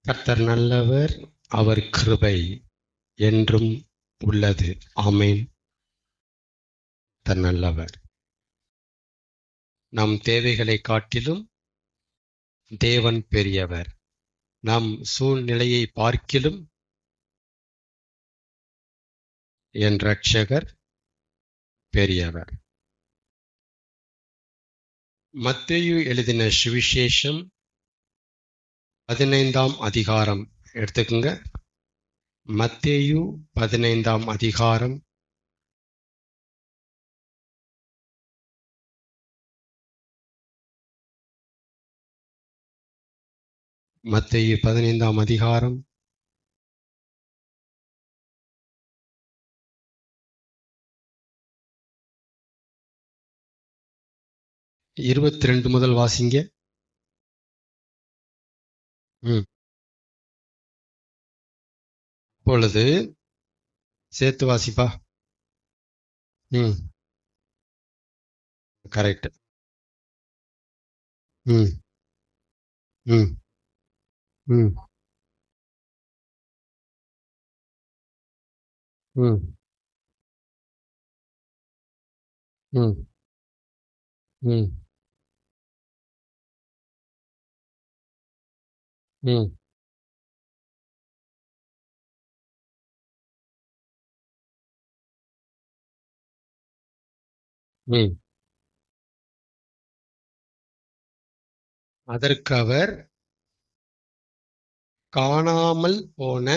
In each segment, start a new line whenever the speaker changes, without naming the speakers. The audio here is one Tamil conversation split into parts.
கர்த்தர் நல்லவர், அவர் கிருபை என்றும் உள்ளது. ஆமென். கர்த்தர் நல்லவர். நம் தேவைகளை காட்டிலும் தேவன் பெரியவர். நம் சூழ்நிலையை பார்க்கிலும் என் இரட்சகர் பெரியவர். மத்தேயு எழுதின சுவிசேஷம் 15ஆம் அதிகாரம் எடுத்துக்கங்க. மத்தேயு 15ஆம் அதிகாரம் மத்தேயு 15ஆம் அதிகாரம் 22 முதல் வாசிங்க. இப்பொழுது சேர்த்து வாசிப்பா. கரெக்ட். ம் ம் ம் ம் ம் ம் ம் ம் அதற்கு அவர், காணாமல் போன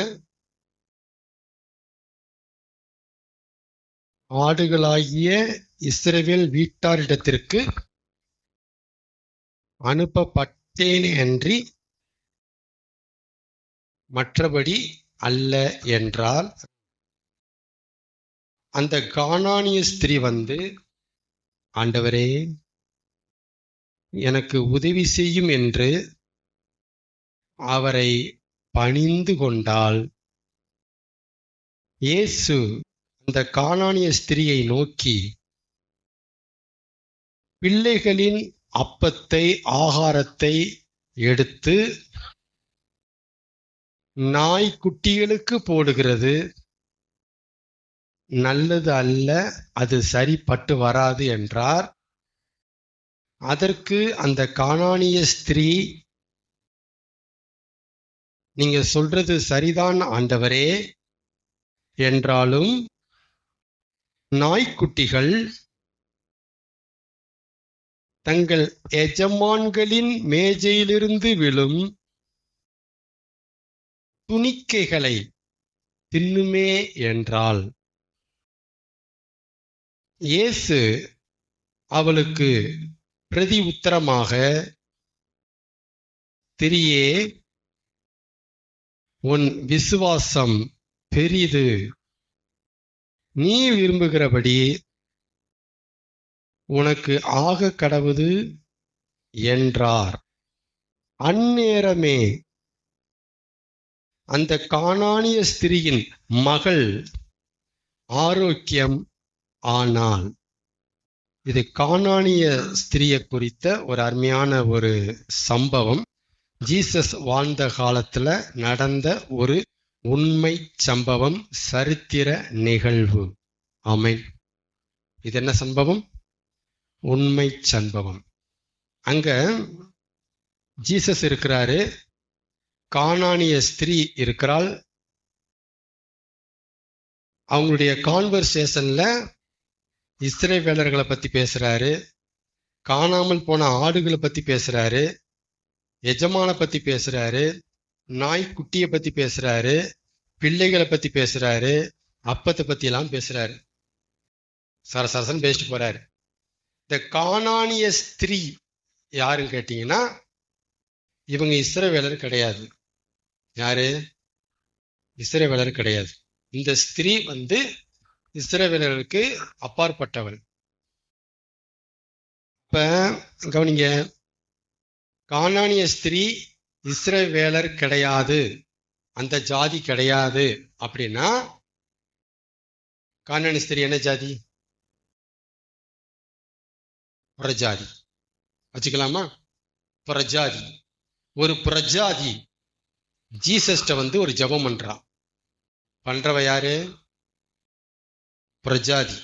ஆடுகளாகிய இஸ்ரவேல் வீட்டாரிடத்திற்கு அனுப்பப்பட்டேனே அன்றி மற்றபடி அல்ல என்றால், அந்த கானானிய ஸ்திரீ வந்து, ஆண்டவரே எனக்கு உதவி செய்யும் என்று அவரை பணிந்து கொண்டாள். இயேசு அந்த கானானிய ஸ்திரியை நோக்கி, பிள்ளைகளின் அப்பத்தை ஆகாரத்தை எடுத்து நாய்க்குட்டிகளுக்கு போடுகிறது நல்லது அல்ல, அது சரிப்பட்டு வராது என்றார். அதற்கு அந்த கானானிய ஸ்திரீ, நீங்க சொல்றது சரிதான் ஆண்டவரே, என்றாலும் நாய்க்குட்டிகள் தங்கள் எஜமான்களின் மேஜையிலிருந்து விழும் துணிக்கைகளை தின்னுமே என்றாள். இயேசு அவளுக்கு பிரதி உத்தரமாக, ஸ்திரியே, உன் விசுவாசம் பெரிது, நீ விரும்புகிறபடி உனக்கு ஆக கடவுது என்றார். அந்நேரமே அந்த கானானிய ஸ்திரியின் மகள் ஆரோக்கியம் ஆனாள். இது கானானிய ஸ்திரியை குறித்த ஒரு அருமையான ஒரு சம்பவம். ஜீசஸ் வாழ்ந்த காலத்துல நடந்த ஒரு உண்மை சம்பவம், சரித்திர நிகழ்வு. ஆமென். இது என்ன சம்பவம்? உண்மை சம்பவம். அங்க ஜீசஸ் இருக்கிறாரு, கானானிய ஸ்திரீ இருக்கிறாள். அவங்களுடைய கான்வர்சேஷன்ல இஸ்ரவேலர்களை பத்தி பேசுறாரு, காணாமல் போன ஆடுகளை பத்தி பேசுறாரு, எஜமான பத்தி பேசுறாரு, நாய்க்குட்டியை பத்தி பேசுறாரு, பிள்ளைகளை பத்தி பேசுறாரு, அப்பத்தை பத்தி எல்லாம் பேசுறாரு. சரசரசன் பேசிட்டு போறாரு. இந்த கானானிய ஸ்திரீ யாருன்னு கேட்டீங்கன்னா, இவங்க இஸ்ரவேலர் கிடையாது. யாரு? இஸ்ரவேலர் கிடையாது. இந்த ஸ்திரீ வந்து இஸ்ரவேலருக்கு அப்பாற்பட்டவள். இப்ப கவனிங்க, கானானிய ஸ்திரீ இஸ்ரவேலர் கிடையாது, அந்த ஜாதி கிடையாது அப்படின்னா, கானானிய ஸ்திரீ என்ன ஜாதி? புறஜாதி வச்சுக்கலாமா? புறஜாதி. ஒரு புறஜாதி ஜீசஸ்ட வந்து ஒரு ஜெபம் பண்றான். பண்றவ யாரு? பிரஜாதி.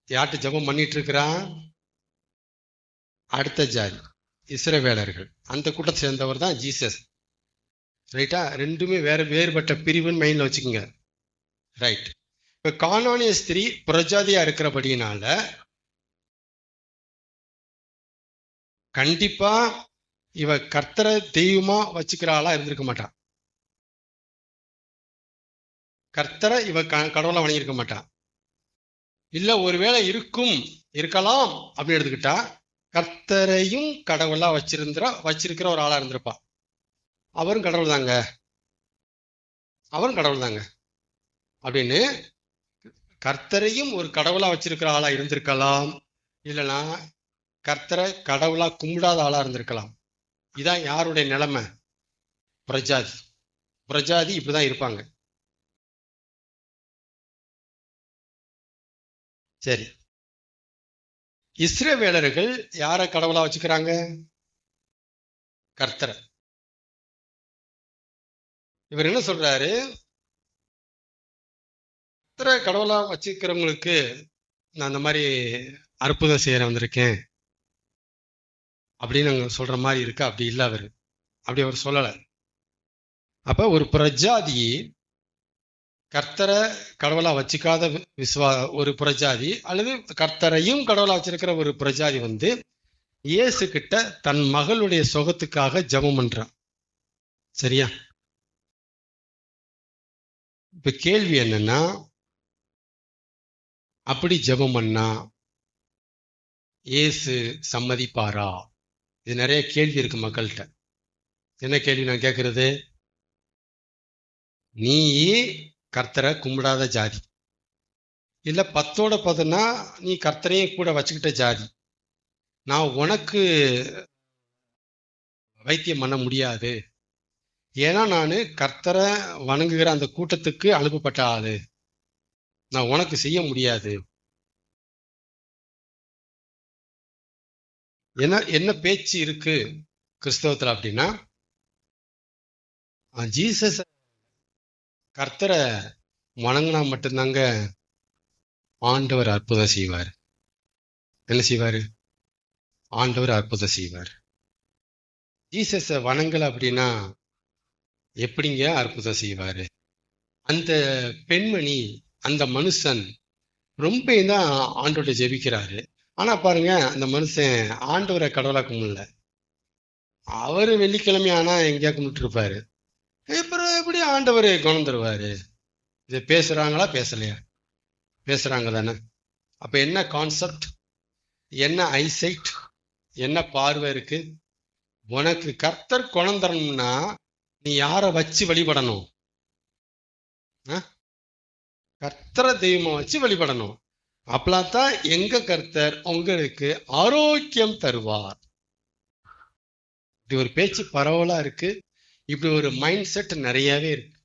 யார்கிட்ட ஜெபம் பண்ணிட்டு இருக்கிறான்? அடுத்த ஜாதி, இஸ்ரவேலர்கள். அந்த கூட்டத்தை சேர்ந்தவர் தான் ஜீசஸ். ரைட்டா? ரெண்டுமே வேறுபட்ட பிரிவுன்னு மைண்ட்ல வச்சுக்கோங்க. ரைட். இப்ப கானானிய ஸ்திரீ பிரஜாதியா இருக்கிறபடினால கண்டிப்பா இவ கர்த்தரை தெய்வமா வச்சுக்கிற ஆளா இருந்திருக்க மாட்டான். கர்த்தரை இவ கடவுளா வணங்கியிருக்க மாட்டான். இல்ல ஒருவேளை இருக்கலாம் அப்படின்னு எடுத்துக்கிட்டா கர்த்தரையும் கடவுளா வச்சிருக்கிற ஒரு ஆளா இருந்திருப்பா. அவரும் கடவுள் தாங்க அப்படின்னு கர்த்தரையும் ஒரு கடவுளா வச்சிருக்கிற ஆளா இருந்திருக்கலாம். இல்லைன்னா கர்த்தரை கடவுளா கும்பிடாத ஆளா இருந்திருக்கலாம். இதான் யாருடைய நிலைமை? பிரஜாதி இப்படிதான் இருப்பாங்க. சரி, இஸ்ரவேலர்கள் யார கடவுளா வச்சுக்கிறாங்க? கர்த்தரை. இவர் என்ன சொல்றாரு? கர்த்தரை கடவுளா வச்சுக்கிறவங்களுக்கு நான் அந்த மாதிரி அற்புதம் செய்ய வந்திருக்கேன் அப்படின்னு சொல்ற மாதிரி இருக்கு. அப்படி இல்லை, அப்படி அவர் சொல்லல. அப்ப ஒரு பிரஜாதி கர்த்தரை கடவுளா வச்சுக்காத ஒரு பிரஜாதி அல்லது கர்த்தரையும் கடவுளா வச்சிருக்கிற ஒரு பிரஜாதி வந்து இயேசு கிட்ட தன் மகளுடைய சுகத்துக்காக ஜெபம் பண்றான். சரியா? இப்ப கேள்வி என்னன்னா, அப்படி ஜெபம் பண்ணா இயேசு சம்மதிப்பாரா? இது நிறைய கேள்வி இருக்கு மக்கள்கிட்ட. என்ன கேள்வி நான் கேட்கறது? நீ கர்த்தரை கும்பிடாத ஜாதி, இல்ல 10 நீ கர்த்தரையும் கூட வச்சுக்கிட்ட ஜாதி. நான் உனக்கு வைத்தியம் பண்ண முடியாது, ஏன்னா நான் கர்த்தரை வணங்குகிற அந்த கூட்டத்துக்கு அனுப்பப்பட்ட ஆளு. நான் உனக்கு செய்ய முடியாது. என்ன பேச்சு இருக்கு கிறிஸ்தவத்துல அப்படின்னா, ஜீசஸ் கர்த்தரை வணங்கினா மட்டும்தாங்க ஆண்டவர் அற்புதம் செய்வார். என்ன செய்வாரு? ஆண்டவர் அற்புதம் செய்வார். ஜீசஸ வணங்கல அப்படின்னா எப்படிங்க அற்புதம் செய்வாரு? அந்த பெண்மணி, அந்த மனுஷன் ரொம்ப தான் ஆண்டவரை ஜெபிக்கிறாரு. ஆனா பாருங்க, அந்த மனுஷன் ஆண்டவரை கடவுளா கும்பிடல. அவரு வெள்ளிக்கிழமை ஆனா எங்கேயா கும்பிட்டு இருப்பாரு. அப்புறம் எப்படி ஆண்டவர் குணம் தருவாரு? இதை பேசுறாங்களா பேசலையா? பேசுறாங்க தானே. அப்ப என்ன கான்செப்ட், என்ன ஐசைட், என்ன பார்வை இருக்கு? உனக்கு கர்த்தர் குணம் தரணும்னா நீ யாரை வச்சு வழிபடணும்? கர்த்தரை தெய்வமா வச்சு வழிபடணும். அப்பதான் எங்க கர்த்தர் உங்களுக்கு ஆரோக்கியம் தருவார். இப்படி ஒரு பேச்சு பரவலா இருக்கு. இப்படி ஒரு மைண்ட் செட் நிறையவே இருக்கு.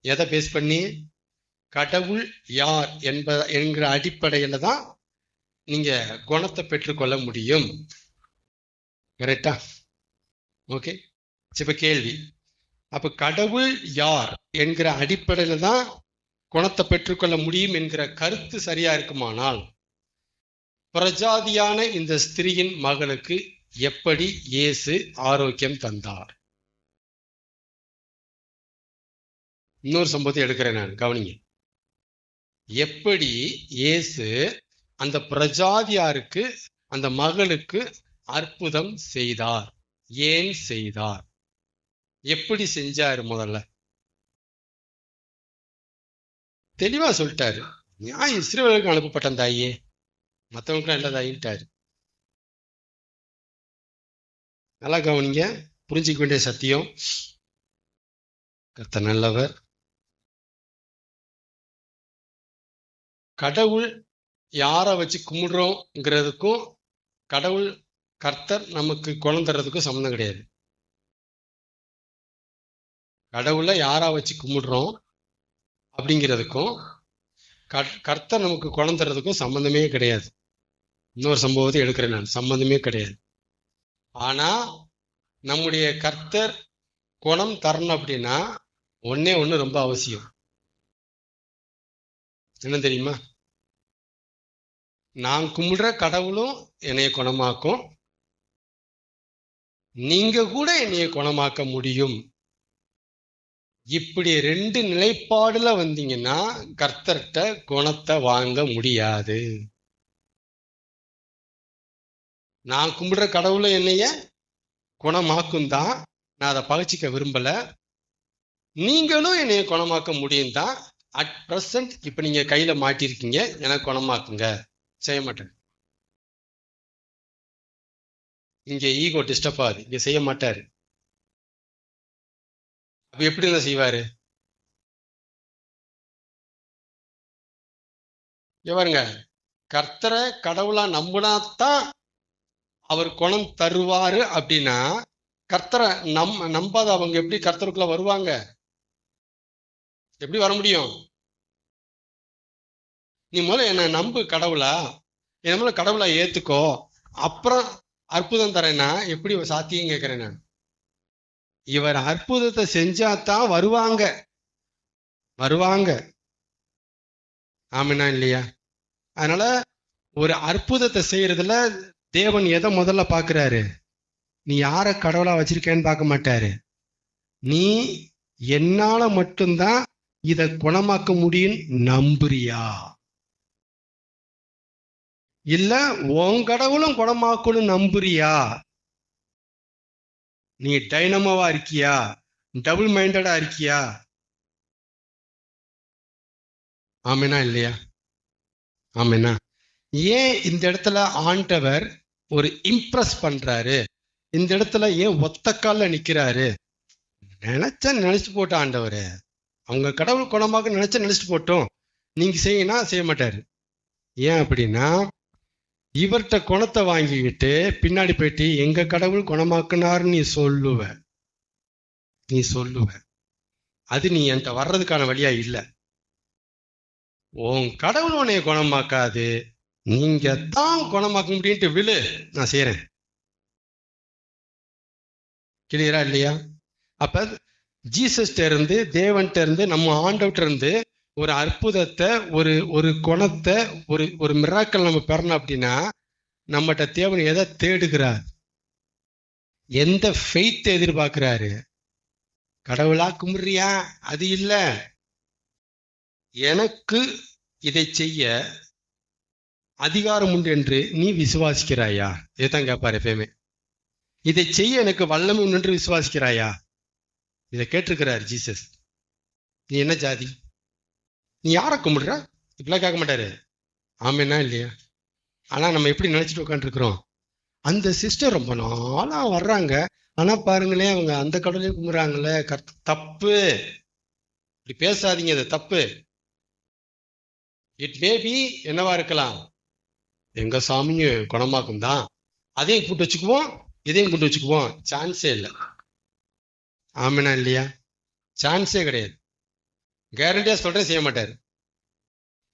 எதை பேஸ் பண்ணி? கடவுள் யார் என்கிற அடிப்படையில தான் நீங்க குணத்தை பெற்றுக்கொள்ள முடியும். கரெக்டா? ஓகே. இப்ப கேள்வி, அப்ப கடவுள் யார் என்கிற அடிப்படையில தான் குணத்தை பெற்றுக்கொள்ள முடியும் என்கிற கருத்து சரியா இருக்குமானால், பிரஜாதியான இந்த ஸ்திரீயின் மகளுக்கு எப்படி இயேசு ஆரோக்கியம் தந்தார்? இன்னொரு சம்பவத்தை எடுக்கிறேன் நான், கவனிங்க. எப்படி இயேசு அந்த பிரஜாதியாருக்கு, அந்த மகளுக்கு அற்புதம் செய்தார்? ஏன் செய்தார்? எப்படி செஞ்சாரு? முதல்ல தெளிவா சொல்லிட்டாரு. நான் இஸ்ரவேலுக்கு அனுப்பப்பட்ட தாயே, மற்றவங்களுக்கு நல்ல தாயிட்டாரு. நல்லா கவனிங்க, புரிஞ்சிக்க வேண்டிய சத்தியம். கர்த்தர் நல்லவர். கடவுள் யாரை வச்சு கும்பிடுறோங்கிறதுக்கும் கடவுள் கர்த்தர் நமக்கு குணம் தர்றதுக்கும் சம்மந்தம் கிடையாது. கடவுளை யாரா வச்சு கும்பிடுறோம் அப்படிங்கிறதுக்கும் கர்த்தர் நமக்கு குணம் தர்றதுக்கும் சம்பந்தமே கிடையாது. இன்னொரு சம்பவத்தை எடுக்கிறேன் நான், சம்பந்தமே கிடையாது. ஆனா நம்முடைய கர்த்தர் குணம் தரணும் அப்படின்னா ஒண்ணே ஒண்ணு ரொம்ப அவசியம். என்ன தெரியுமா? நான் கும்பிடுற கடவுளும் என்னைய குணமாக்கும், நீங்க கூட என்னைய குணமாக்க முடியும். இப்படி 2 நிலைப்பாடுல வந்தீங்கன்னா கர்த்தர்கிட்ட குணத்தை வாங்க முடியாது. நான் கும்பிடுற கடவுளும் என்னைய குணமாக்கும் தான், நான் அதை பகிச்சிக்க விரும்பல. நீங்களும் என்னைய குணமாக்க முடியும் தான். அட் பிரசன்ட் இப்ப நீங்க கையில மாட்டிருக்கீங்க, எனக்கு குணமாக்குங்க. செய்ய மாட்டேன். இங்க ஈகோ டிஸ்டர்ப் ஆகுது, இங்க செய்ய மாட்டாரு. அப்ப எப்படி தான் செய்வாரு? பாருங்க, கர்த்தரை கடவுளா நம்பினாத்தான் அவர் குணம் தருவாரு அப்படின்னா, கர்த்தரை நம்பாத அவங்க எப்படி கர்த்தருக்குள்ள வருவாங்க? எப்படி வர முடியும்? நீ முதல்ல என்ன நம்பு கடவுளா, என்ன முதல்ல கடவுளா ஏத்துக்கோ, அப்புறம் அற்புதம் தரேன்னா எப்படி சாத்தியம் கேட்கிறேன் நான். இவர் அற்புதத்தை செஞ்சாதான் வருவாங்க. ஆமினா இல்லையா? அதனால ஒரு அற்புதத்தை செய்யறதுல தேவன் எதை முதல்ல பாக்குறாரு? நீ யார கடவுளா வச்சிருக்கேன்னு பார்க்க மாட்டாரு. நீ என்னால மட்டும்தான் இத குணமாக்க முடியும் நம்புறியா, இல்ல உன் கடவுளும் குணமாக்கணும் நம்புறியா? நீ டைனமோவா இருக்கியா, டபுள் மைண்டடா இருக்கியா? ஆமேனா இல்லையா? ஆமேனா? ஏன் இந்த இடத்துல ஆண்டவர் ஒரு இம்ப்ரெஸ் பண்றாரு? இந்த இடத்துல ஏன் ஒத்த கால்ல நிக்கிறாரு? நினைச்சிட்டு போட்டோம் ஆண்டவர், அவங்க கடவுள் குணமாக நினைச்சிட்டு போட்டோம், நீங்க செய்யினா செய்ய மாட்டாரு. ஏன் அப்படின்னா, இவர்கிட்ட குணத்தை வாங்கிக்கிட்டு பின்னாடி போயிட்டு எங்க கடவுள் குணமாக்குனாரு நீ சொல்லுவ. அது நீ என்கிட்ட வர்றதுக்கான வழியா இல்ல. உன் கடவுள் உன்னைய குணமாக்காது, நீங்க தான் குணமாக்க முடியும்ட்டு விழு, நான் செய்யறேன். கிளியரா இல்லையா? அப்ப ஜீசஸ்ட இருந்து, தேவன்கிட்ட இருந்து, நம்ம ஆண்டவர்கிட்ட இருந்து ஒரு அற்புதத்தை, ஒரு குணத்தை, ஒரு மிராக்கள் நம்ம பெறணும் அப்படின்னா நம்மகிட்ட தேவன் எதை தேடுகிறார்? எந்த ஃபெய்த் எதிர்பார்க்கிறாரு? கடவுளா கும்பிடுறியா? அது இல்ல. எனக்கு இதை செய்ய அதிகாரம் உண்டு என்று நீ விசுவாசிக்கிறாயா? இதைத்தான் கேட்பாரு எப்பயுமே. இதை செய்ய எனக்கு வல்லமை உண்டு என்று விசுவாசிக்கிறாயா? இதை கேட்டிருக்கிறார் ஜீசஸ். நீ என்ன ஜாதி, நீ யார கும்பிடுற? இப்பெல்லாம் கேட்க மாட்டாரு. ஆமேனா இல்லையா? ஆனா நம்ம எப்படி நினைச்சிட்டு உட்காந்துருக்கிறோம், அந்த சிஸ்டர் ரொம்ப நாளா வர்றாங்க, ஆனா பாருங்களேன் அவங்க அந்த கடவுளையும் கும்பிடுறாங்களே, தப்பு. இப்படி பேசாதீங்க, அது தப்பு. இட் மேபி என்னவா இருக்கலாம், எங்க சாமியும் குணமாக்கும் தான், அதையும் கூட்டு வச்சுக்குவோம், இதையும் கூட்டு வச்சுக்குவோம். சான்ஸே இல்லை. ஆமேனா இல்லையா? சான்ஸே கிடையாது. கேரண்டியா சொல்றேன், செய்ய மாட்டாரு.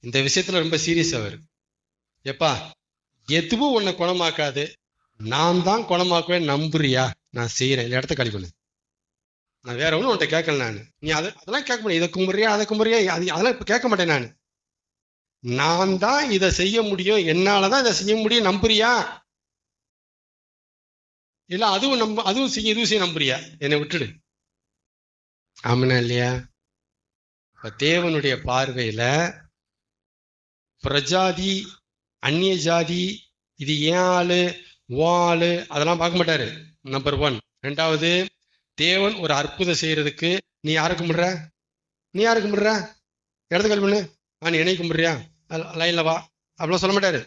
இந்த விஷயத்துல ரொம்ப சீரியஸ் அவர். எப்பா, எதுவும் உன்னை குணமாக்காது, நான் தான் குணமாக்குவேன் நம்புறியா? நான் செய்யறேன். இந்த இடத்த கழிக்கணு. நான் வேற ஒன்றும் உன்கிட்ட கேட்கல. நீ அதெல்லாம் கேட்க முடியும். இதை கும்பிடுறியா, அதை கும்பிடுறியா, அதெல்லாம் இப்ப கேட்க மாட்டேன். நான் தான் இதை செய்ய முடியும், என்னாலதான் இதை செய்ய முடியும் நம்புறியா? இல்ல அதுவும் செய்ய இதுவும் செய்ய நம்புறியா? என்னை விட்டுடு. ஆமனா இல்லையா? தேவனுடைய பார்வையில பிரஜாதி, அந்நிய ஜாதி, இது ஏன் ஆளு ஓ ஆளு அதெல்லாம் பார்க்க மாட்டாரு. நம்பர் 1. 2வது, தேவன் ஒரு அற்புதம் செய்யறதுக்கு நீ யாரை கும்பிடுற? இடத்த கல்வி பண்ணு. நீ என்னை கும்பிடுறியா? லைன்ல வா. அப்படிலாம் சொல்ல மாட்டாரு.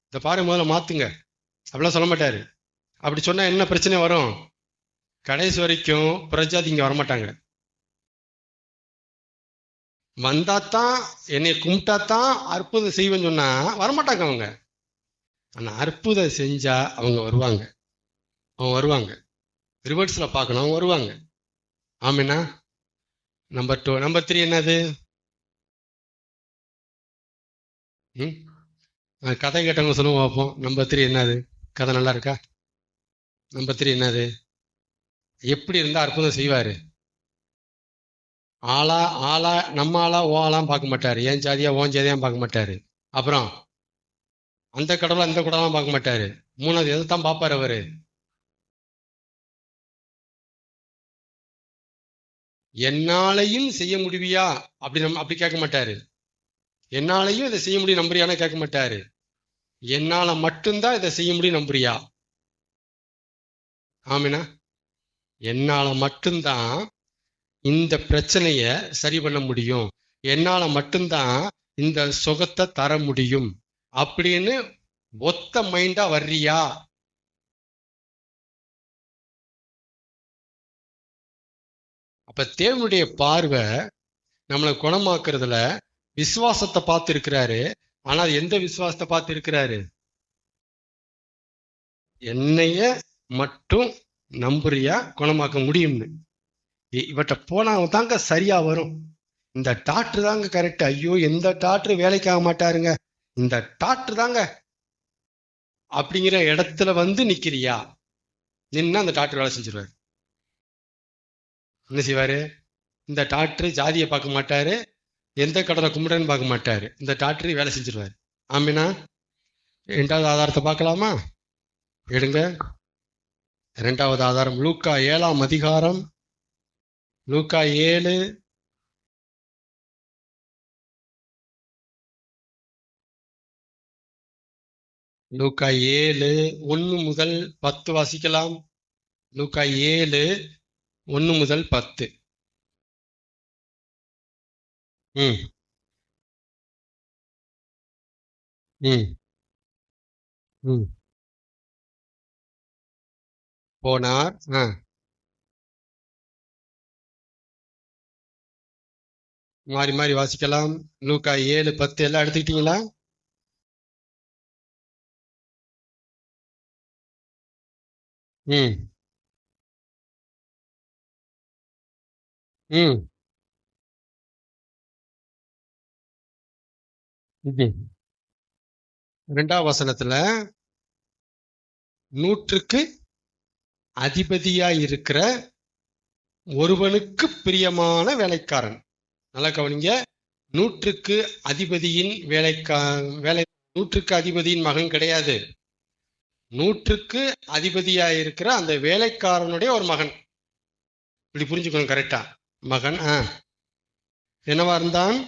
இந்த பாரு முதல்ல மாத்துங்க, அப்படிலாம் சொல்ல மாட்டாரு. அப்படி சொன்னா என்ன பிரச்சனை வரும்? கடைசி வரைக்கும் பிரஜாதி இங்க வரமாட்டாங்க. வந்தாத்தான், என்னை கும்பிட்டாத்தான் அற்புதம் செய்வேன்னு சொன்னா வரமாட்டாங்க அவங்க. ஆனா அற்புதம் செஞ்சா அவங்க வருவாங்க. ரிவர்ஸ்ல பார்க்கணும், அவங்க வருவாங்க. ஆமேனா? நம்பர் 2. நம்பர் 3 என்னது? கதை கேட்டவங்க சொல்லுவோம் பார்ப்போம். நம்பர் 3 என்னது? கதை நல்லா இருக்கா? நம்பர் 3 என்னது? எப்படி இருந்தா அற்புதம் செய்வாரு? ஆளா ஆளா நம்ம ஆளா ஓ ஆளாம் பார்க்க மாட்டாரு. ஏன் ஜாதியா ஓன் ஜாதியான்னு பார்க்க மாட்டாரு. அப்புறம் அந்த கடவுளை அந்த கடவுளாம் பார்க்க மாட்டாரு. மூணாவது எதைத்தான் பார்ப்பாரு அவரு? என்னாலையும் செய்ய முடிவியா அப்படி கேட்க மாட்டாரு. என்னாலையும் இதை செய்ய முடியும் நம்புறியான்னு கேட்க மாட்டாரு. என்னால மட்டும்தான் இதை செய்ய முடியும் நம்புறியா? ஆமினா, என்னால மட்டும்தான் இந்த பிரச்சனைய சரி பண்ண முடியும், என்னால மட்டும்தான் இந்த சுகத்தை தர முடியும் அப்படின்னு ஒத்த மைண்டா வர்றியா? அப்ப தேவனுடைய பார்வை நம்மளை குணமாக்குறதுல விசுவாசத்தை பார்த்து இருக்கிறாரு. ஆனா எந்த விசுவாசத்தை பார்த்து இருக்கிறாரு? என்னைய மட்டும் நம்புறியா குணமாக்க முடியும்னு. இவட்ட போனா தாங்க சரியா வரும். இந்த டாக்டர் தாங்க கரெக்ட். ஐயோ, எந்த டாக்டர் வேலைக்கு ஆக மாட்டாருங்க, இந்த டாக்டர் தாங்க அப்படிங்கிற இடத்துல வந்து நிக்கிறியா? நின்னா அந்த டாக்டர் வேலை செஞ்சிருவாரு. என்ன செய்வாரு? இந்த டாக்டர் ஜாதியை பார்க்க மாட்டாரு, எந்த கடலை கும்பிடுன்னு பார்க்க மாட்டாரு, இந்த டாக்டர் வேலை செஞ்சிருவாரு. ஆமினா, இரண்டாவது ஆதாரத்தை பார்க்கலாமா? எடுங்க. இரண்டாவது ஆதாரம் லூக்கா 7ஆம் அதிகாரம். லூக்கா 7 லூக்கா 7 1 முதல் 10 வாசிக்கலாம். லூக்கா 7 1 முதல் 10. ம் ம் ம் போனார். மாறி மாறி வாசிக்கலாம். லூக்கா 7 10 எல்லாம் எடுத்துக்கிட்டீங்களா? ம் ம் 2ஆம் வசனத்துல நூற்றுக்கு அதிபதியாய் இருக்கிற ஒருவனுக்கு பிரியமான வேலைக்காரன். நல்லா கவனிங்க. நூற்றுக்கு அதிபதியின் வேலை நூற்றுக்கு அதிபதியின் மகன் கிடையாது. நூற்றுக்கு அதிபதியாய் இருக்கிற அந்த வேலைக்காரனுடைய ஒரு மகன். இப்படி புரிஞ்சுக்கணும் கரெக்டா? மகன் என்னவா இருந்தான்?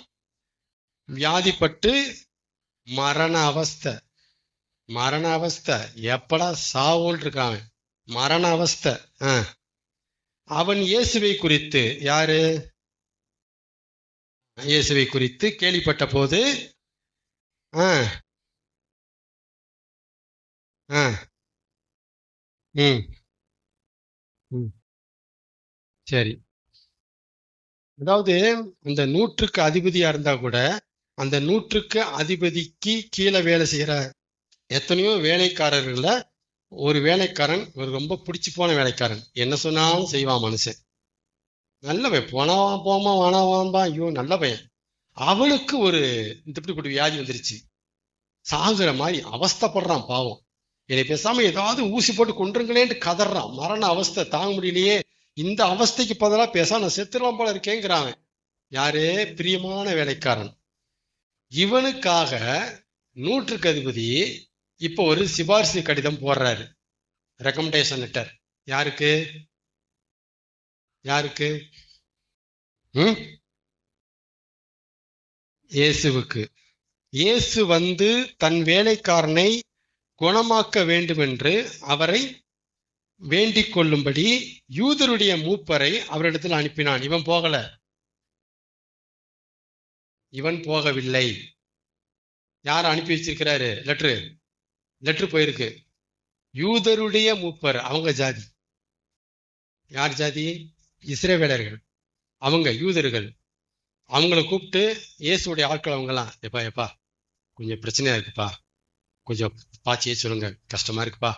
வியாதிப்பட்டு மரண அவஸ்தை. மரண அவஸ்தை. எப்படா சாவோன்னு இருக்கான். மரண அவஸ்தை. அவன் இயேசுவை குறித்து, யாரு? இயேசுவை குறித்து கேள்விப்பட்ட போது சரி. அதாவது அந்த நூற்றுக்கு அதிபதியா இருந்தா கூட அந்த நூற்றுக்கு அதிபதிக்கு கீழே வேலை செய்யற எத்தனையோ வேலைக்காரர்கள ஒரு வேலைக்காரன், ஒரு ரொம்ப பிடிச்சு போன வேலைக்காரன், என்ன சொன்னாலும் செய்வான் மனுஷன். நல்ல பையன், போனாவான் போமா வானாவான்பா, ஐயோ நல்ல பையன். அவனுக்கு ஒரு இப்படி வியாதி வந்துருச்சு. சாகுற மாதிரி அவஸ்தைப்படுறான் பாவம். என்னை பேசாம ஏதாவது ஊசி போட்டு கொன்றுங்களேன்ட்டு கதறான். மரண அவஸ்தை தாங்க முடியலையே, இந்த அவஸ்தைக்கு பதிலா பேச நான் செத்துருவான் போல இருக்கேங்கிறான். யாரு? பிரியமான வேலைக்காரன். இவனுக்காக நூற்றுக்கு அதிபதி இப்போ ஒரு சிபாரிசு கடிதம் போடுறாரு, ரெக்கமெண்டேஷன் லெட்டர். யாருக்கு? யாருக்கு? இயேசுவுக்கு. இயேசு வந்து தன் வேலைக்காரனை குணமாக்க வேண்டுமென்று அவரை வேண்டிக் கொள்ளும்படி யூதருடைய மூப்பரை அவரிடத்தில் அனுப்பினான். இவன் போகல, இவன் போகவில்லை. யார் அனுப்பி வச்சிருக்கிறாரு? லெட்ரு போயிருக்கு. யூதருடைய மூப்பர். அவங்க ஜாதி. யார் ஜாதி? இஸ்ரவேலர்கள். அவங்க யூதர்கள். அவங்கள கூப்பிட்டு இயேசுடைய ஆட்கள் அவங்கலாம், எப்பா கொஞ்சம் பிரச்சனையா இருக்குப்பா, கொஞ்சம் பாச்சியே சொல்லுங்க, கஷ்டமா இருக்குப்பா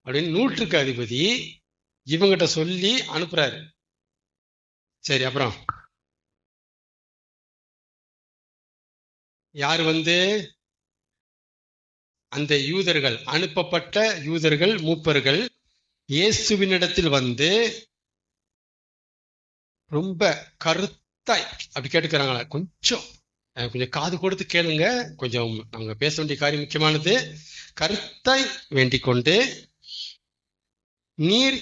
அப்படின்னு நூற்றுக்கு அதிபதி இவங்கிட்ட சொல்லி அனுப்புறாரு. சரி, அப்புறம் யார் வந்து? அந்த யூதர்கள், அனுப்பப்பட்ட யூதர்கள் மூப்பர்கள் இயேசுவினிடத்தில் வந்து ரொம்ப கருத்தாய் அப்படி கேட்டுக்கிறாங்களா? கொஞ்சம் கொஞ்சம் காது கொடுத்து கேளுங்க. கொஞ்சம் அவங்க பேச வேண்டிய காரியம் முக்கியமானது. கருத்தாய் வேண்டிக் கொண்டு நீர்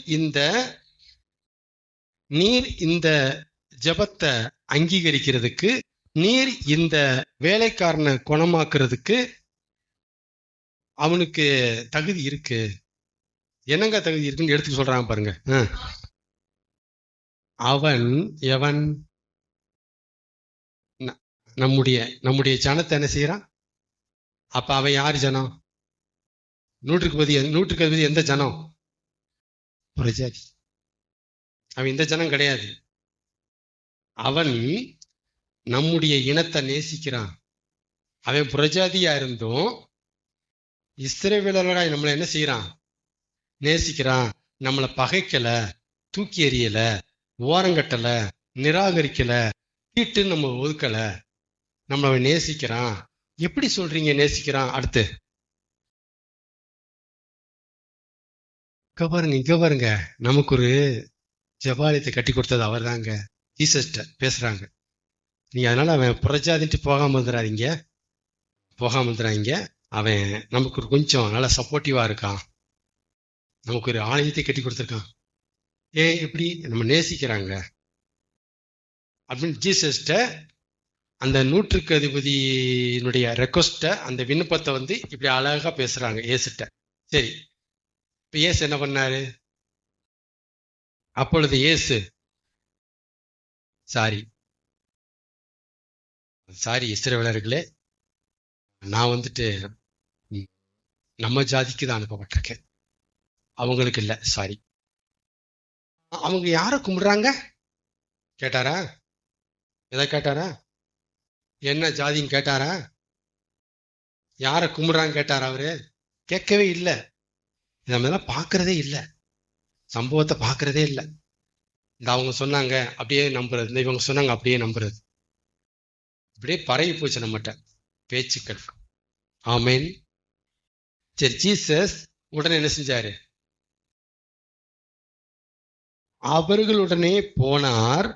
இந்த ஜெபத்தை அங்கீகரிக்கிறதுக்கு, நீர் இந்த வேலைக்காரனை குணமாக்குறதுக்கு அவனுக்கு தகுதி இருக்கு. என்னங்க தகுதி இருக்குன்னு எடுத்து சொல்றாங்க பாருங்க. அவன் எவன்? நம்முடைய ஜனத்தை என்ன செய்யறான்? அப்ப அவன் யார் ஜனம்? நூற்றுக்கு அதிபதி எந்த ஜனம்? புறஜாதி. அவன் இந்த ஜனம் கிடையாது. அவன் நம்முடைய இனத்தை நேசிக்கிறான். அவன் புறஜாதியா இருந்தும் இஸ்ரவேலோட நம்மளை என்ன செய்யறான்? நேசிக்கிறான். நம்மளை பகைக்கல, தூக்கி எறியல, ஓரங்கட்டல, நிராகரிக்கல, தீட்டு நம்ம ஒதுக்கல. நம்மளை நேசிக்கிறான். எப்படி சொல்றீங்க நேசிக்கிறான்? அடுத்து இங்க பாருங்க, நமக்கு ஒரு ஜபாலயத்தை கட்டி கொடுத்தது அவர் தாங்க. ஜீசஸ்ட பேசுறாங்க. நீங்க அதனால அவன் புறஜாதிட்டு போகாம இருந்துறாங்க. அவன் நமக்கு ஒரு கொஞ்சம் நல்லா சப்போர்ட்டிவா இருக்கான். நமக்கு ஒரு ஆலயத்தை கட்டி கொடுத்துருக்கான். எப்படி நம்ம நேசிக்கிறாங்க அப்படின்னு ஜீசஸ்ட அந்த நூற்றுக்கு அதிபதியினுடைய ரெக்வஸ்ட, அந்த விண்ணப்பத்தை இப்படி அழகா பேசுறாங்க ஏசுட்ட. சரி, இப்ப ஏசு என்ன பண்ணாரு? அப்பொழுது ஏசு சாரி இஸ்ரவேலர்களே, நான் நம்ம ஜாதிக்கு தான் அனுப்பப்பட்டிருக்கேன், அவங்களுக்கு இல்ல. சாரி. அவங்க யார கும்பிடுறாங்க கேட்டாரா? எதை கேட்டாரா? என்ன ஜாதின்னு கேட்டாரா? யார கும்பிடுறாங்க கேட்டாரா? அவரு கேட்கவே இல்லை. இதெல்லாம் பார்க்கறதே இல்லை, சம்பவத்தை பார்க்கறதே இல்லை. இந்த அவங்க சொன்னாங்க அப்படியே நம்புறது, இந்த இவங்க சொன்னாங்க அப்படியே நம்புறது, இப்படியே பரவி போச்சு நம்மகிட்ட பேச்சுக்கள். ஆமேன். சரி, ஜீசஸ் உடனே என்ன செஞ்சாரு? அவர்களுடனே போனார்.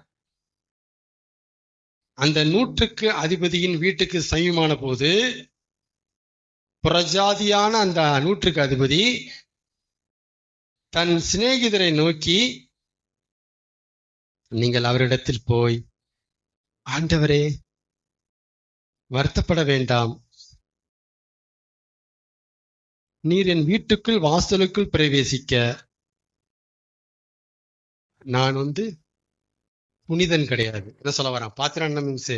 அந்த நூற்றுக்கு அதிபதியின் வீட்டுக்கு சமீபமான போது புறஜாதியான அந்த நூற்றுக்கு அதிபதி தன் சிநேகிதரை நோக்கி, நீங்கள் அவரிடத்தில் போய், ஆண்டவரே வருத்தப்பட வேண்டாம், நீர் என் வீட்டுக்குள் வாசலுக்குள் பிரவேசிக்க நான் புனிதன் கிடையாது. என்ன சொல்ல வரான்? பாத்திரம் மீன்ஸ்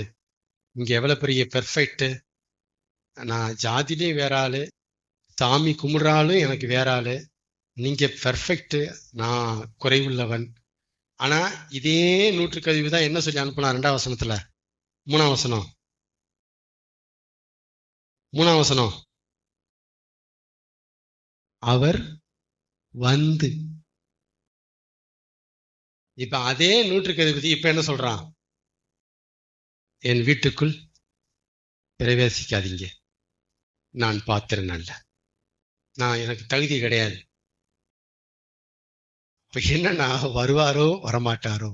இங்க எவ்வளவு பெரிய பெர்ஃபெக்ட். நான் ஜாதிலே வேற ஆளு, சாமி கும்பிடுறாலும் எனக்கு வேற ஆளு, நீங்க பெர்ஃபெக்ட், நான் குறைவுள்ளவன். ஆனா இதே நூற்றுக்கு அதிபதி தான் என்ன சொல்லி அனுப்பினா? 2ஆம் வசனத்துல 3ஆம் வசனம், அவர் இப்ப அதே நூற்றுக்கு அதிபதி இப்ப என்ன சொல்றான்? என் வீட்டுக்குள் பிரவேசிக்காதீங்க, நான் பாத்திரன் அல்ல, நான் எனக்கு தகுதி கிடையாது. இப்ப என்னன்னா, வருவாரோ வரமாட்டாரோ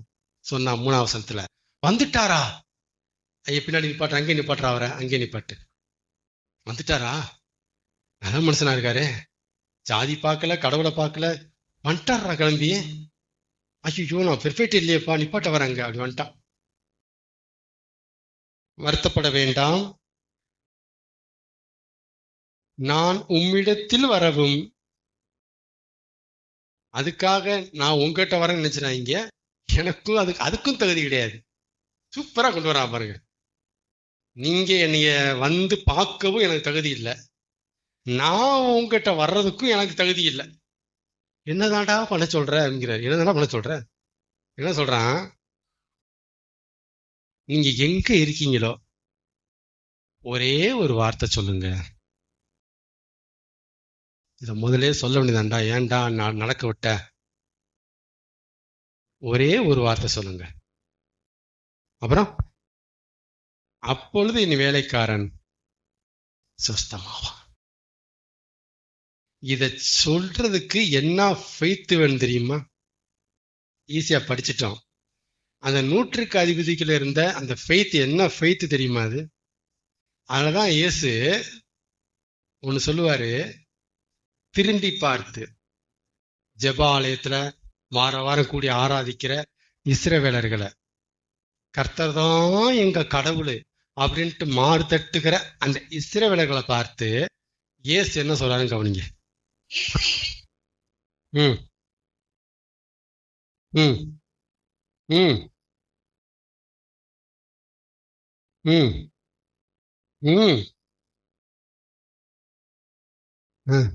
சொன்னா 3ஆம் வசனத்துல, வந்துட்டாரா? பின்னாடி நிப்பாட்டு, அங்கே நிப்பாட்டுறா, அவரை அங்கே நிப்பாட்டு. வந்துட்டாரா? நல்ல மனுஷனா இருக்காரு, ஜாதி பார்க்கல, கடவுளை பார்க்கல, வந்துட்டாரா கிளம்பி? ஐயோ நான் பெர்ஃபெக்ட் இல்லையப்பா, நிப்பாட்ட வராங்க. அப்படி வந்துட்டான். வருத்தப்பட வேண்டாம், நான் உம்மிடத்தில் வரவும், அதுக்காக நான் உங்ககிட்ட வரேன்னு நினைச்சிடாங்க. எனக்கும் அதுக்கும் தகுதி கிடையாது. சூப்பரா கொண்டு வரா பாருங்க. நீங்க என்னைய பார்க்கவும் எனக்கு தகுதி இல்லை, நான் உங்ககிட்ட வர்றதுக்கும் எனக்கு தகுதி இல்லை. என்னதான்டா பண்ண சொல்ற என்கிறார். என்னதான்டா பண்ண சொல்ற? என்ன சொல்றான்? நீங்க எங்க இருக்கீங்களோ ஒரே ஒரு வார்த்தை சொல்லுங்க. இத முதலே சொல்ல வேண்டியதாண்டா, ஏன்டா நான் நடக்க விட்ட? ஒரே ஒரு வார்த்தை சொல்லுங்க. அப்புறம் அப்பொழுது என் வேலைக்காரன் சுஸ்தமாவான். இத சொல்றதுக்கு என்ன ஃபெய்த் வேணும் தெரியுமா? ஈஸியா படிச்சிட்டோம். அந்த 100க்கு அதிபதிக்குள்ள இருந்த அந்த ஃபெய்த் என்ன ஃபெய்த் தெரியுமா? அது அதனாலதான் இயேசு ஒன்னு சொல்லுவாரு, திரும்பி பார்த்து ஜெப ஆலயத்துல வார வாரம் கூடி ஆராதிக்கிற இஸ்ரவேலர்களை, கர்த்தர் தான் எங்க கடவுள் அப்படின்ட்டு மாறு தட்டுகிற அந்த இஸ்ரவேலர்களை பார்த்து இயேசு என்ன சொல்றாருன்னு கவனிங்க. ம் ம் ம் ம் ம்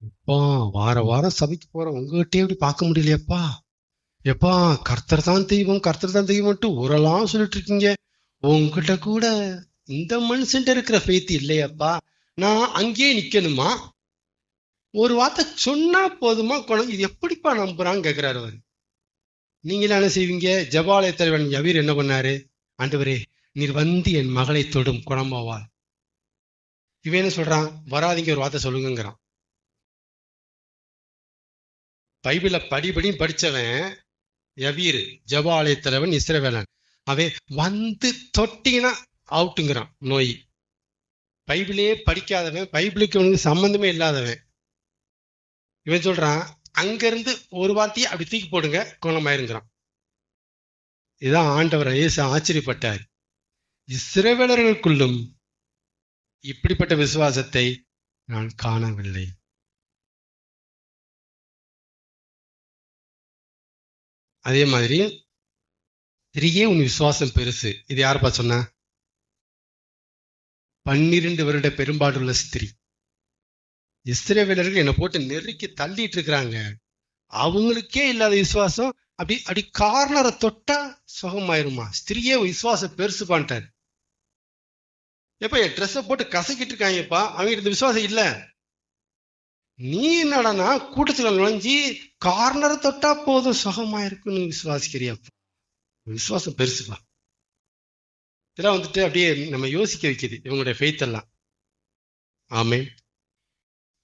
அப்பா, வார வாரம் சபைக்கு போற உங்ககிட்டயே இப்படி பார்க்க முடியலையப்பா. எப்பா, கர்த்தர் தான் தெய்வம், கர்த்தர் தான் தெய்வம்ட்டு ஊரெல்லாம் சொல்லிட்டு இருக்கீங்க. உங்ககிட்ட கூட இந்த மனுஷன்ட்ட இருக்கிற ஃபெய்த் இல்லையப்பா. நான் அங்கேயே நிக்கணுமா? ஒரு வார்த்தை சொன்னா போதுமா? இது எப்படிப்பா நம்புறான்னு கேட்கிறாரு அவர். நீங்களா என்ன செய்வீங்க? ஜெபாலய தலைவன் யவீர் என்ன பண்ணாரு? ஆண்டவரே, நீர் வந்து என் மகளை தொடும், குணமாவாள். இவன் என்ன சொல்றான்? வராதீங்க, ஒரு வார்த்தை சொல்லுங்கிறான். பைபிள படிபடியும் படிச்சவன் யவீர், ஜெபாலய தலைவன், இஸ்ரவேலன். அவன் வந்து தொட்டினா அவுட்டுங்கிறான் நோய். பைபிளே படிக்காதவன், பைபிளுக்கு வந்து சம்பந்தமே இல்லாதவன் இவன் சொல்றான், அங்கிருந்து ஒரு வார்த்தையை அப்படி தூக்கி போடுங்க, குணமாயிருங்கிறான். இதுதான் ஆண்டவர் இயேசு ஆச்சரியப்பட்டார். இஸ்ரவேலர்களுக்குள்ளும் இப்படிப்பட்ட விசுவாசத்தை நான் காணவில்லை. அதே மாதிரி ஸ்திரீயே, உன் விசுவாசம் பெருசு. இது யாருப்பா சொன்னா? 12 வருட பெரும்பாடுள்ள ஸ்திரீ. இஸ்ரவேலர்கள் என்னை போட்டு நெருக்கி தள்ளிட்டு இருக்கிறாங்க, அவங்களுக்கே இல்லாத விசுவாசம் அப்படி அப்படி கார்னரை தொட்டா சுகமாயிருமா? ஸ்திரீயே விசுவாசம் பெருசு பண்ணிட்டாரு. எப்ப என் ட்ரெஸ்ஸை போட்டு கசக்கிட்டு இருக்காங்கப்பா, அவங்க இந்த விசுவாசம் இல்ல. நீ என்னடனா கூட்டத்துல நுழைஞ்சி கார்னரை தொட்டா போதும் சுகமாயிருக்குன்னு விசுவாசிக்கிறியாப்பா. விசுவாசம் பெருசுப்பா. இதெல்லாம் வந்துட்டு அப்படியே நம்ம யோசிக்க வைக்குது இவங்களுடைய ஃபெய்த் எல்லாம். ஆமே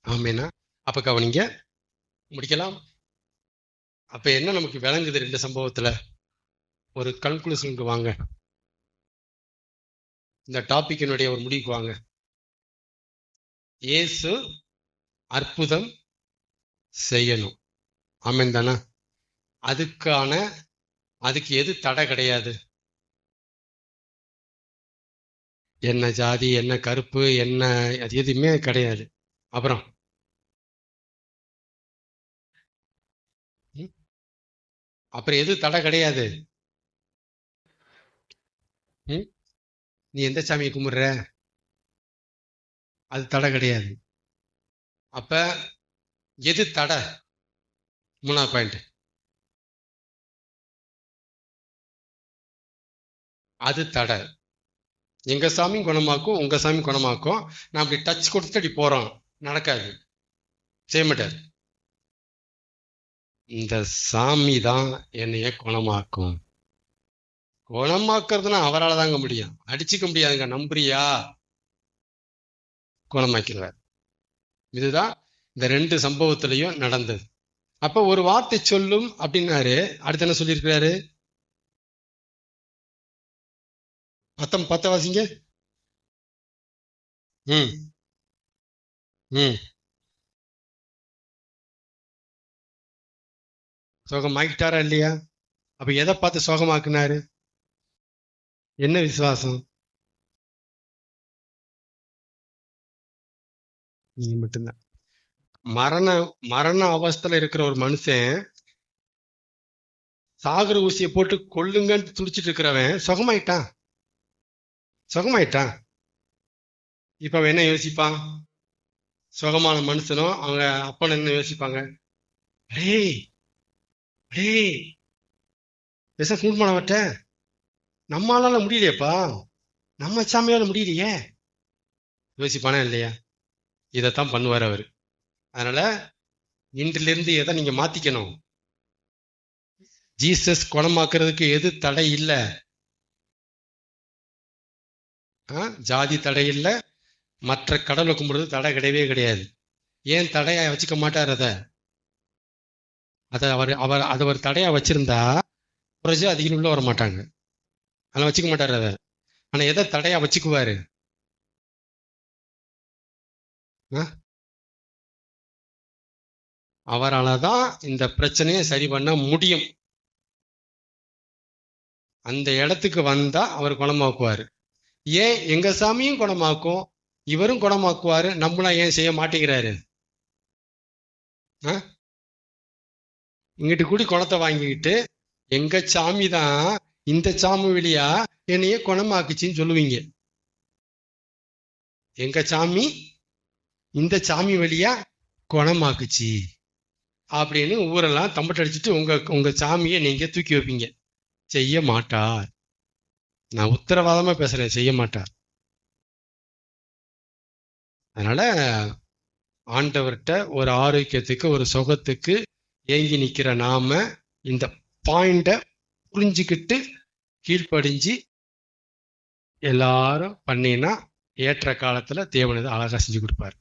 ஆமேனா? அப்ப கவனிங்க, முடிக்கலாம். அப்ப என்ன நமக்கு விளங்குது ரெண்டு சம்பவத்துல? ஒரு கன்க்ளூஷனுக்கு வாங்க, இந்த டாபிக்கினுடைய ஒரு முடிவுக்கு வாங்க. இயேசு அற்புதம் செய்யணும், ஆமென் தானே? அதுக்கு எது தடை கிடையாது. என்ன ஜாதி, என்ன கருப்பு, என்ன, அது எதுவுமே கிடையாது. அப்புறம் எது தடை கிடையாது? நீ எந்த சாமியை கும்பிடுற, அது தடை கிடையாது. அப்ப எது தடை? 3வது பாயிண்ட், அது தடை. எங்க சாமி குணமாக்கும், உங்க சாமி குணமாக்கும். நான் அப்படி டச் கொடுத்துட்டு அப்படி போறோம், நடக்காது, செய்ய மாட்டார். இந்த சாமி தான் என்னைய குணமாக்கும். குணமாக்குறதுனா அவரால் தாங்க முடியும், அடிச்சுக்க முடியாதுங்க. நம்புறியா? குணமாக்கிறார். இதுதான் இந்த 2 சம்பவத்திலையும் நடந்தது. அப்ப ஒரு வார்த்தை சொல்லும் அப்படின்னாரு. அடுத்து என்ன சொல்லியிருக்கிறாரு? 10 வாசிங்க. சோகமாக்கிட்டாரா இல்லையா? அப்ப எதை பார்த்து சோகமாக்குனாரு? என்ன விசுவாசம்? நீங்க மட்டும்தான். மரண அவஸ்தையில இருக்கிற ஒரு மனுஷன் சாகர ஊசியை போட்டு கொல்லுங்கன்னு துடிச்சிட்டு இருக்கிறவன் சுகமாயிட்டான். இப்ப அவன் என்ன யோசிப்பான்? சுகமான மனுஷனும் அவங்க அப்பன் என்ன யோசிப்பாங்க? கூட்டமானவட்ட நம்மளால முடியலையப்பா, நம்ம சாமியால முடியலையே, யோசிப்பானா இல்லையா? இதைத்தான் பண்ணுவார் அவர். அதனால இன்றிலிருந்து எதை நீங்க மாத்திக்கணும்? ஜீசஸ் குணமாக்குறதுக்கு எது தடை இல்லை? ஜாதி தடை இல்லை, மற்ற கடவுளை கும்பிடுறது தடை கிடையவே கிடையாது. ஏன் தடையா வச்சுக்க மாட்டார்? அதை அவர் தடையா வச்சிருந்தா புரஜாதிகள் உள்ள வர மாட்டாங்க, அதெல்லாம் வச்சுக்க மாட்டாரு. அதை ஆனா எதை தடையா வச்சுக்குவாரு? அவரால் தான் இந்த பிரச்சனையை சரி பண்ண முடியும். அந்த இடத்துக்கு வந்தா அவர் குணமாக்குவாரு. ஏன் எங்க சாமியும் குணமாக்கும், இவரும் குணமாக்குவாரு, நம்மளாம் ஏன் செய்ய மாட்டேங்கிறாரு? இங்கிட்டு கூடி குணத்தை வாங்கிக்கிட்டு எங்க சாமி தான் இந்த சாமி வழியா என்னைய குணமாக்குச்சின்னு சொல்லுவீங்க. எங்க சாமி இந்த சாமி வழியா குணமாக்குச்சு அப்படின்னு ஊரெல்லாம் தம்பட்டு அடிச்சுட்டு உங்க சாமியை நீங்க தூக்கி வைப்பீங்க. செய்ய மாட்டார். நான் உத்தரவாதமா பேசுறேன், செய்ய மாட்டார். அதனால ஆண்டவர்கிட்ட ஒரு ஆரோக்கியத்துக்கு ஒரு சுகத்துக்கு ஏங்கி நிக்கிற நாம இந்த பாயிண்ட புரிஞ்சுக்கிட்டு கீழ்ப்படிஞ்சு எல்லாரும் பண்ணினா ஏற்ற காலத்துல தேவனது அழகா செஞ்சு கொடுப்பாரு.